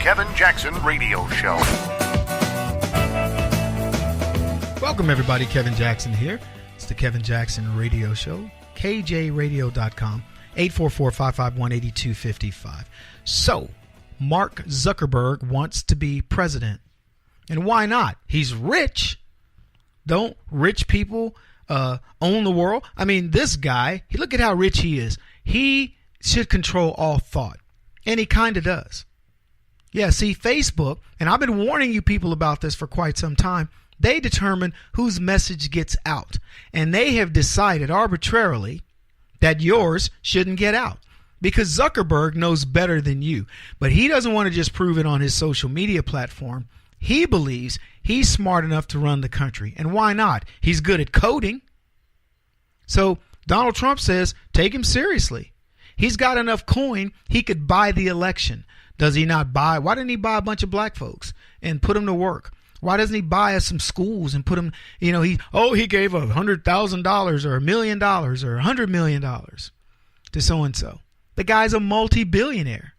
Kevin Jackson Radio Show. Welcome, everybody. Kevin Jackson here. It's the Kevin Jackson Radio Show. KJRadio.com. 844-551-8255. So, Mark Zuckerberg wants to be president. And why not? He's rich. Don't rich people own the world? I mean, this guy, look at how rich he is. He should control all thought. And he kind of does. Yeah, see, Facebook, and I've been warning you people about this for quite some time, they determine whose message gets out. And they have decided arbitrarily that yours shouldn't get out. Because Zuckerberg knows better than you. But he doesn't want to just prove it on his social media platform. He believes he's smart enough to run the country. And why not? He's good at coding. So Donald Trump says, take him seriously. He's got enough coin, he could buy the election. Does he not buy? Why didn't he buy a bunch of black folks and put them to work? Why doesn't he buy us some schools and put them, he gave $100,000 or $1 million or $100 million to so-and-so. The guy's a multi-billionaire.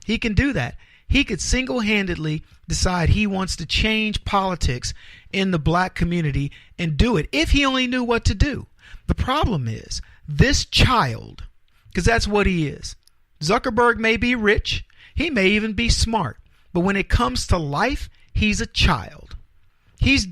He can do that. He could single-handedly decide he wants to change politics in the black community and do it if he only knew what to do. The problem is this child, because that's what he is. Zuckerberg may be rich. He may even be smart. But when it comes to life, he's a child. He's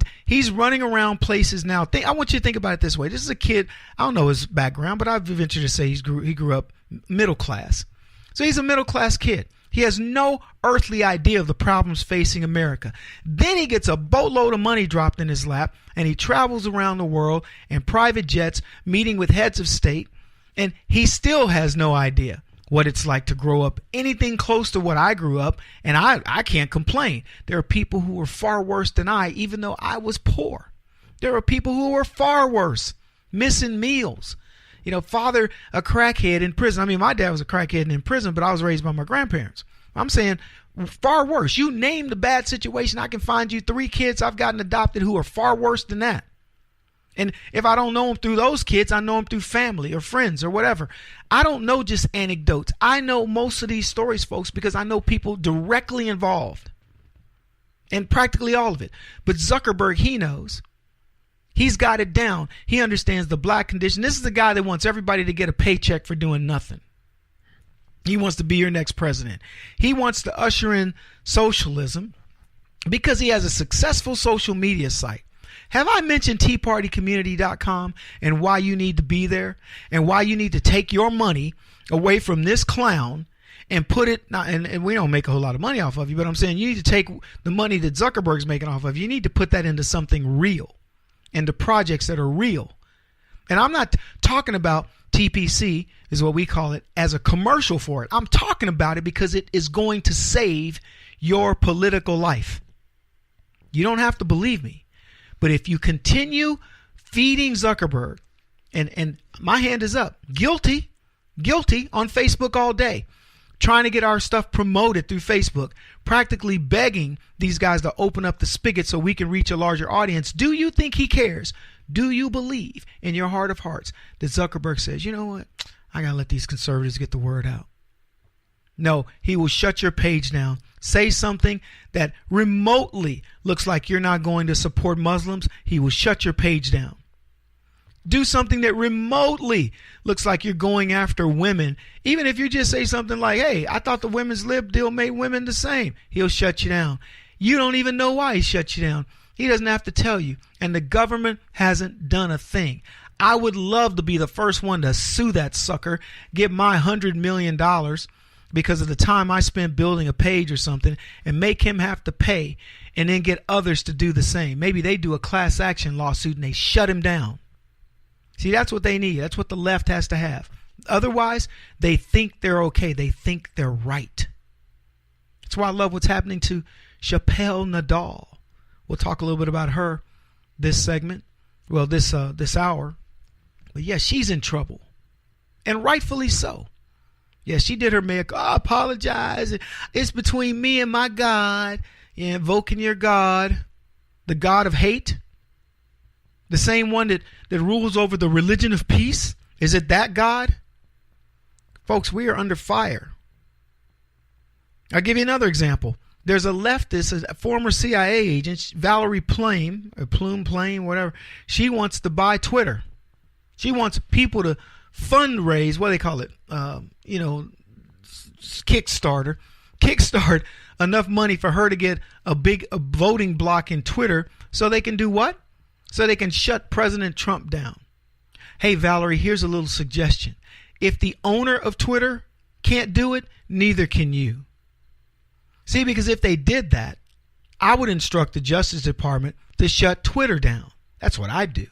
running around places now. I want you to think about it this way. This is a kid, I don't know his background, but I've ventured to say he grew up middle class. So he's a middle class kid. He has no earthly idea of the problems facing America. Then he gets a boatload of money dropped in his lap, and he travels around the world in private jets, meeting with heads of state, and he still has no idea what it's like to grow up anything close to what I grew up, and I can't complain. There are people who are far worse than I, even though I was poor. There are people who are far worse, missing meals. Father, a crackhead in prison. I mean, my dad was a crackhead in prison, but I was raised by my grandparents. I'm saying far worse. You name the bad situation, I can find you 3 kids I've gotten adopted who are far worse than that. And if I don't know them through those kids, I know them through family or friends or whatever. I don't know just anecdotes. I know most of these stories, folks, because I know people directly involved. And practically all of it. But Zuckerberg, he knows. He's got it down. He understands the black condition. This is the guy that wants everybody to get a paycheck for doing nothing. He wants to be your next president. He wants to usher in socialism because he has a successful social media site. Have I mentioned TeaPartyCommunity.com and why you need to be there and why you need to take your money away from this clown and put it, and we don't make a whole lot of money off of you, but I'm saying you need to take the money that Zuckerberg's making off of you. You need to put that into something real, into projects that are real. And I'm not talking about TPC, is what we call it, as a commercial for it. I'm talking about it because it is going to save your political life. You don't have to believe me. But if you continue feeding Zuckerberg, and my hand is up, guilty on Facebook all day, trying to get our stuff promoted through Facebook, practically begging these guys to open up the spigot so we can reach a larger audience. Do you think he cares? Do you believe in your heart of hearts that Zuckerberg says, you know what, I got to let these conservatives get the word out? No, he will shut your page down. Say something that remotely looks like you're not going to support Muslims, he will shut your page down. Do something that remotely looks like you're going after women. Even if you just say something like, hey, I thought the women's lib deal made women the same. He'll shut you down. You don't even know why he shut you down. He doesn't have to tell you. And the government hasn't done a thing. I would love to be the first one to sue that sucker, get my $100 million because of the time I spent building a page or something, and make him have to pay and then get others to do the same. Maybe they do a class action lawsuit and they shut him down. See, that's what they need. That's what the left has to have. Otherwise, they think they're okay. They think they're right. That's why I love what's happening to Chappelle Nadal. We'll talk a little bit about her this segment. Well, this hour. But yeah, she's in trouble. And rightfully so. Yeah, she did her I apologize. It's between me and my God. Yeah, invoking your God, the God of hate. The same one that rules over the religion of peace. Is it that God? Folks, we are under fire. I'll give you another example. There's a leftist, a former CIA agent, Valerie Plame, or Plame, whatever. She wants to buy Twitter. She wants people to fundraise, what do they call it? Kickstart enough money for her to get a voting block in Twitter so they can do what? So they can shut President Trump down. Hey, Valerie, here's a little suggestion. If the owner of Twitter can't do it, neither can you. See, because if they did that, I would instruct the Justice Department to shut Twitter down. That's what I'd do.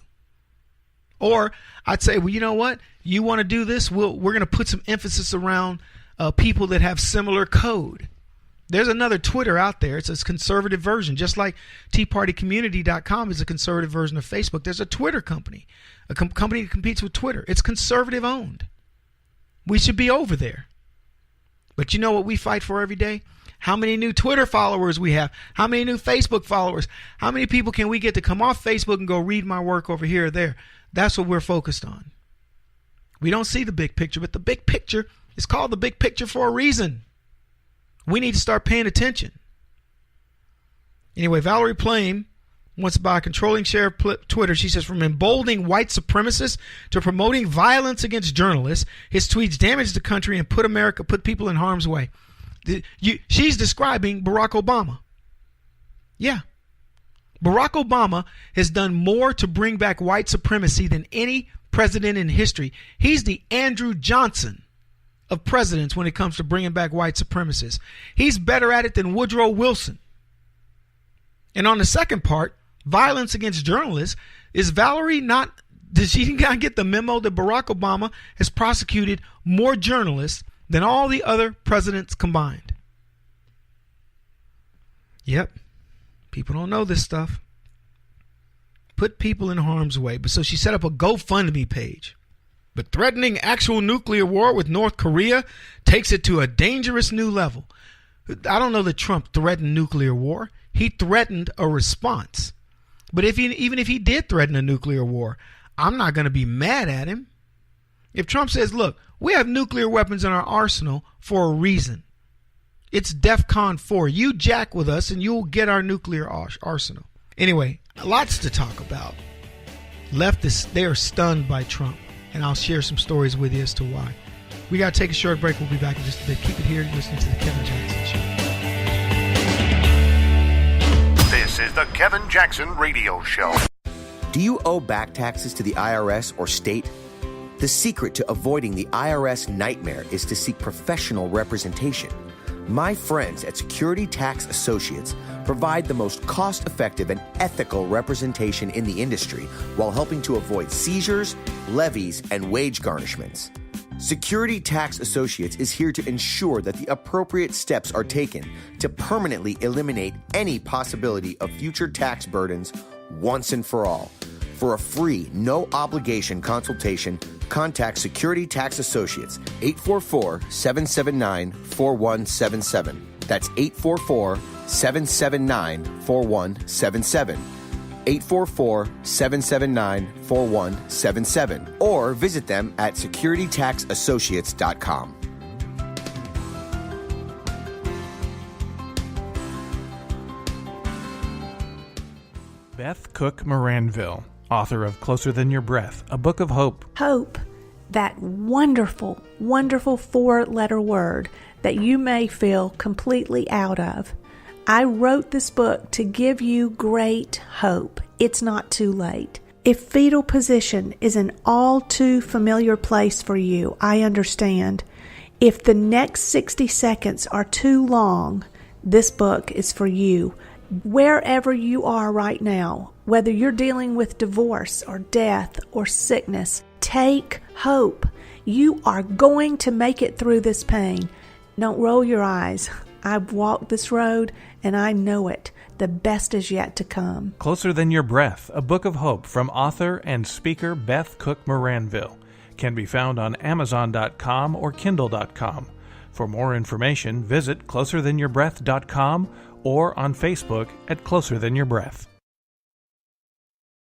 Or I'd say, well, you know what? You want to do this? We're going to put some emphasis around people that have similar code. There's another Twitter out there. It's a conservative version, just like TeaPartyCommunity.com is a conservative version of Facebook. There's a Twitter company, a company that competes with Twitter. It's conservative owned. We should be over there. But you know what we fight for every day? How many new Twitter followers we have? How many new Facebook followers? How many people can we get to come off Facebook and go read my work over here or there? That's what we're focused on. We don't see the big picture, but the big picture is called the big picture for a reason. We need to start paying attention. Anyway, Valerie Plame wants to buy a controlling share of Twitter. She says, from emboldening white supremacists to promoting violence against journalists, his tweets damage the country and put people in harm's way. She's describing Barack Obama. Yeah. Barack Obama has done more to bring back white supremacy than any president in history. He's the Andrew Johnson of presidents when it comes to bringing back white supremacists. He's better at it than Woodrow Wilson. And on the second part, violence against journalists, is Valerie does she not get the memo that Barack Obama has prosecuted more journalists than all the other presidents combined? Yep. People don't know this stuff. Put people in harm's way. But so she set up a GoFundMe page. But threatening actual nuclear war with North Korea takes it to a dangerous new level. I don't know that Trump threatened nuclear war. He threatened a response. But even if he did threaten a nuclear war, I'm not going to be mad at him. If Trump says, look, we have nuclear weapons in our arsenal for a reason. It's DEFCON 4. You jack with us and you'll get our nuclear arsenal. Anyway, lots to talk about. Leftists, they are stunned by Trump. And I'll share some stories with you as to why. We got to take a short break. We'll be back in just a bit. Keep it here. You're listening to The Kevin Jackson Show. This is The Kevin Jackson Radio Show. Do you owe back taxes to the IRS or state? The secret to avoiding the IRS nightmare is to seek professional representation. My friends at Security Tax Associates provide the most cost-effective and ethical representation in the industry while helping to avoid seizures, levies, and wage garnishments. Security Tax Associates is here to ensure that the appropriate steps are taken to permanently eliminate any possibility of future tax burdens once and for all. For a free, no-obligation consultation, contact Security Tax Associates, 844-779-4177. That's 844-779-4177. 844-779-4177. Or visit them at securitytaxassociates.com. Beth Cook Moranville, author of Closer Than Your Breath, a book of hope. Hope, that wonderful, wonderful four-letter word that you may feel completely out of. I wrote this book to give you great hope. It's not too late. If fetal position is an all too familiar place for you, I understand. If the next 60 seconds are too long, this book is for you. Wherever you are right now, whether you're dealing with divorce or death or sickness, take hope. You are going to make it through this pain. Don't roll your eyes. I've walked this road and I know it. The best is yet to come. Closer Than Your Breath, a book of hope from author and speaker Beth Cook Moranville, can be found on Amazon.com or Kindle.com. For more information, visit closerthanYourBreath.com or on Facebook at Closer Than Your Breath.